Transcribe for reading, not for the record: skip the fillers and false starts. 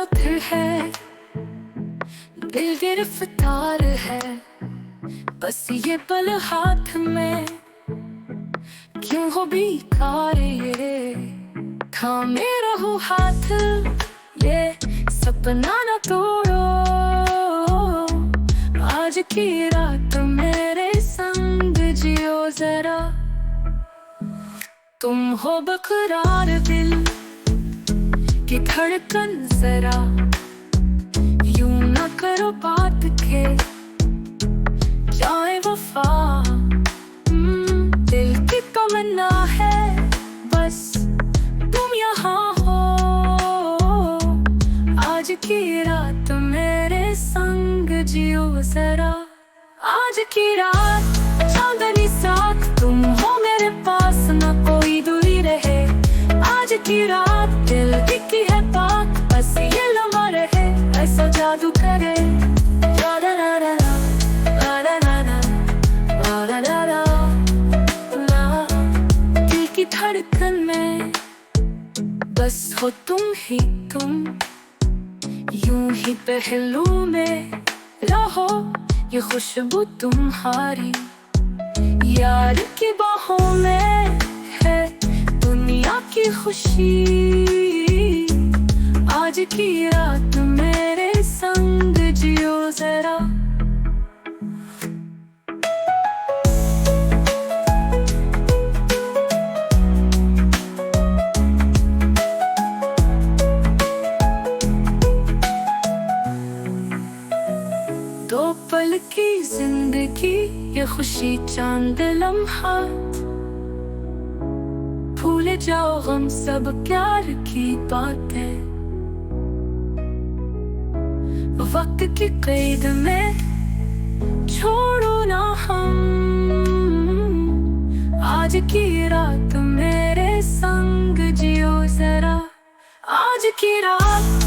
फिर है, दिल गिरफ्तार है, बस ये पल हाथ में क्यों हो बेकार ये। थामे रहो हाथ, ये सपना न तोड़ो, आज की रात मेरे संग जियो जरा। तुम हो बकरार दिल की धड़कन जरा, यूं न करो बात के जाए वफा। दिल की तमन्ना है बस तुम यहाँ हो, आज की रात मेरे संग जियो जरा। आज की रात चांदनी साथ, तुम हो मेरे पास, ना कोई दूरी रहे। आज की रात दिल की है पाक, बस ये लम्हा रहे, ऐसा जादू करे। ला ला ला ला ला ला ला ला ला ला ला ला। दिल की धड़कन में बस हो तुम ही तुम, यूं ही पहलू में रहो ये खुशबू तुम्हारी। यार की बाहों में है दुनिया की खुशी, आज की रात मेरे संग जियो जरा। दो पल की जिंदगी, ये खुशी चांद लम्हा, भूल जाओ हम सब प्यार की बातें। वक्त की कैद में छोड़ो ना हम, आज की रात मेरे संग जियो जरा। आज की रात